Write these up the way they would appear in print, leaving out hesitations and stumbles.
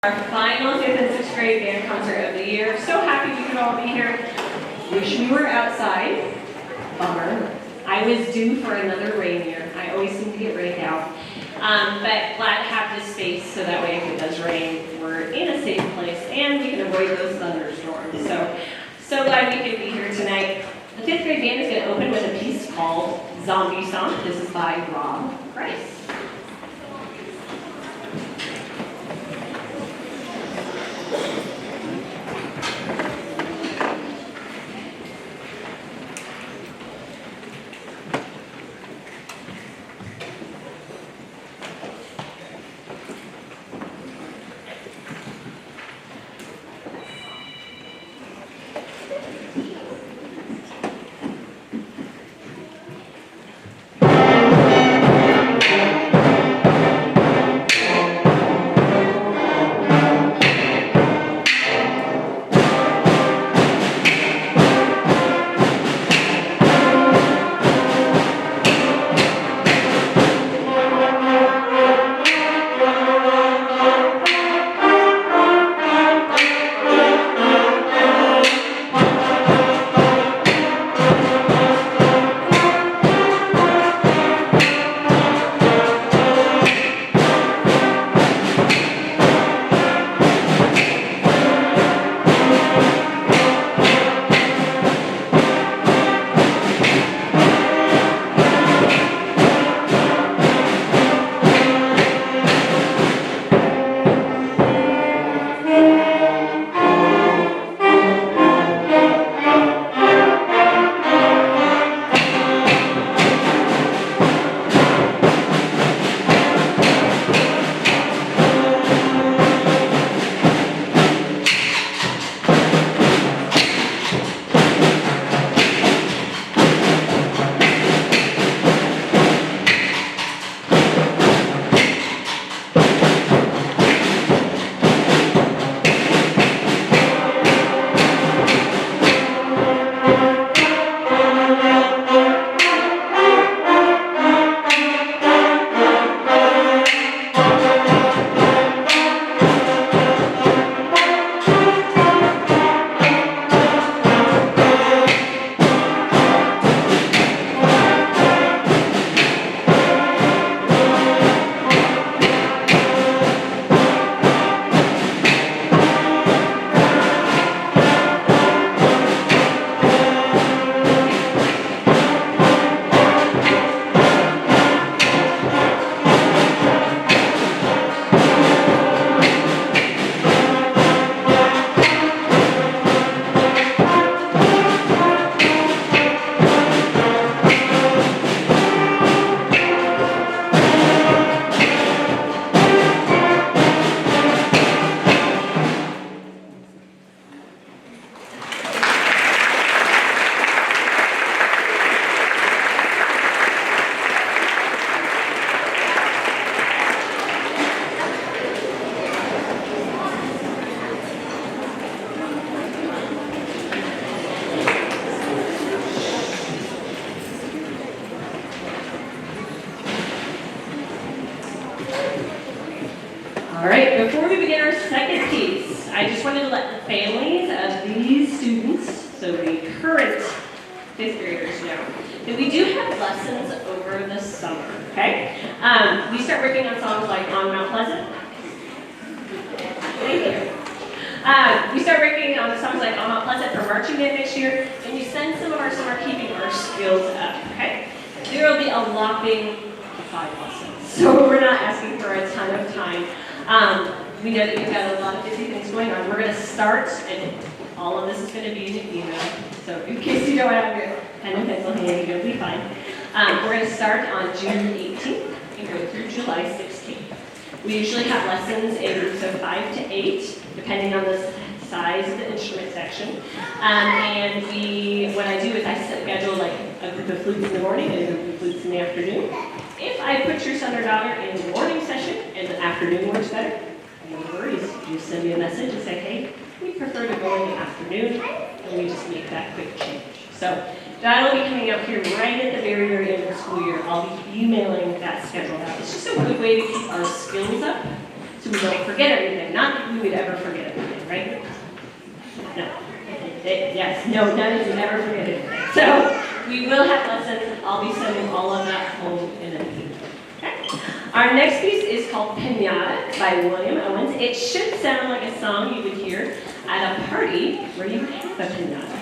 Our final 5th and 6th grade band concert of the year. So happy we could all be here. Wish we were outside. Bummer. I was due for another rain year. I always seem to get rained out. But glad to have this space so that way if it does rain, we're in a safe place and we can avoid those thunderstorms. So glad we could be here tonight. The 5th grade band is going to open with a piece called Zombie Song. This is by Rob Price. All right, before we begin our second piece, I just wanted to let the families of these students, so the current 5th graders, know that we do have lessons over the summer, okay? We start working on songs like On Mount Pleasant. Thank you. We start working on songs like On Mount Pleasant for marching band next year, and we spend some of our summer keeping our skills up, okay? There will be a whopping 5 lessons, so we're not asking for a ton of time. We know that you've got a lot of busy things going on. We're going to start, and all of this is going to be in an email, so in case you don't have your pen and pencil handy, you'll be fine. We're going to start on June 18th and go through July 16th. We usually have lessons in groups of 5 to 8, depending on the size of the instrument section. And what I do is I schedule like a group of flutes in the morning and a group of flutes in the afternoon. If I put your son or daughter in the morning session and the afternoon works better, no worries. You send me a message and say, hey, we prefer to go in the afternoon, and we just make that quick change. So that'll be coming out here right at the very, very end of the school year. I'll be emailing that schedule out. It's just a good way to keep our skills up so we don't forget everything. Not that we who would ever forget anything, right? No. Yes, no, none of you ever forget anything. So we will have lessons. I'll be sending all of that home in a week. Okay? Our next piece is called Pinata by William Owens. It should sound like a song you would hear at a party where you have a pinata.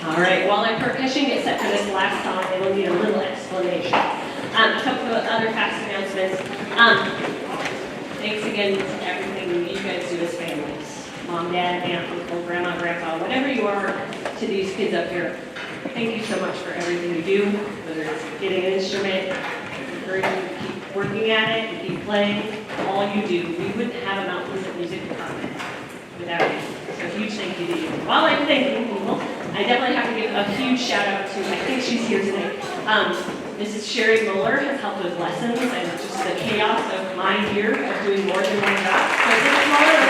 All right, while our percussion gets set for this last song, they will need a little explanation. A couple of other fast announcements. Thanks again to everything you guys do as families. Mom, dad, aunt, uncle, grandma, grandpa, whatever you are to these kids up here. Thank you so much for everything you do, whether it's getting an instrument, encouraging you to keep working at it and keep playing, all you do. We wouldn't have a Mount Pleasant Music Department without you. So a huge thank you to you. While I'm thanking people, I definitely have to give a huge shout out to, I think she's here today, Mrs. Sherry Mueller has helped with lessons and just the chaos of my year of doing more than one job. So Mrs. Mueller,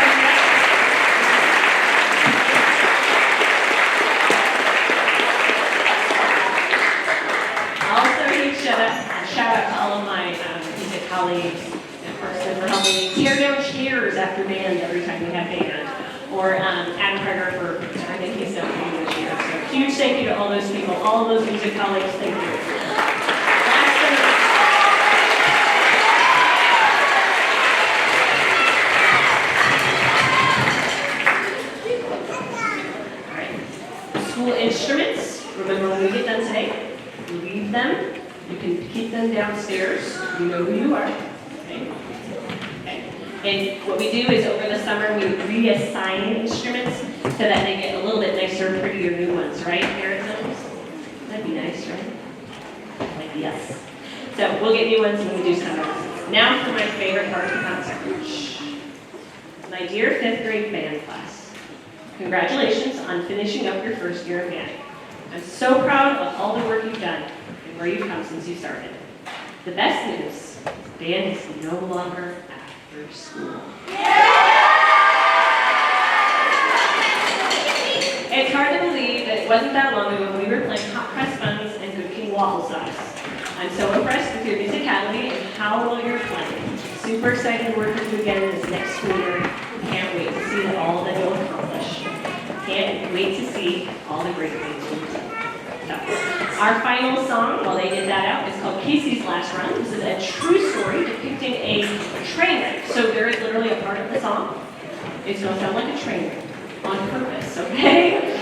also a huge shout out to all of my music colleagues and Preston for helping me tear down chairs after band every time we have band. Or Adam Kreger for starting his stuff for me this year. So huge thank you to all those people, all of those music colleagues, thank you. All right. School instruments, remember when we get done today, leave them. You can keep them downstairs. You know who you are. Okay. And what we do is over the summer, we reassign instruments so that they get a little bit nicer, prettier new ones, right, Arizona? That'd be nice, right? Like, yes. So we'll get new ones when we do summer lessons. Now for my favorite part of the concert. My dear 5th grade band class, Congratulations on finishing up your first year of band. I'm so proud of all the work you've done and where you've come since you started. The best news, band is no longer after school. It's hard to believe that it wasn't that long ago when we were playing hot press buns and Good King waffle sauce. I'm so impressed with your musicality and how well you're playing. Super excited to work with you again this next school year. Can't wait to see all that you'll accomplish. Can't wait to see all the great things you'll do. So, our final song, while they get that out, is called Casey's Last Run. This is a true story depicting a train wreck. So there is literally a part of the song. It's going to sound like a train wreck on purpose, okay?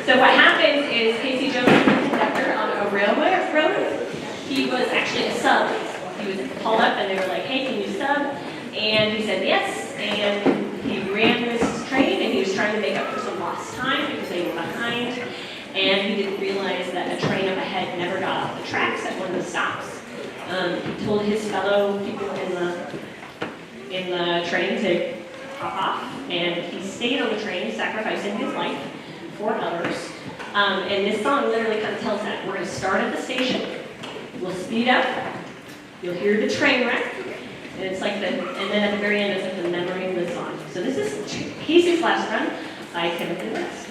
So what happens is Casey Jones was a conductor on a railway road. He was actually a sub. He was called up and they were like, hey, can you sub? And he said yes, and he ran this train and he was trying to make up for some lost time because they were behind. And he didn't realize that a train up ahead never got off the tracks at one of the stops. He told his fellow people in the train to hop off, and he stayed on the train, sacrificing his life for others. And this song literally kind of tells that. We're going to start at the station, we'll speed up, you'll hear the train wreck, and it's like and then at the very end it's like the memory of the song. So this is Casey's Last Run by Timothy West.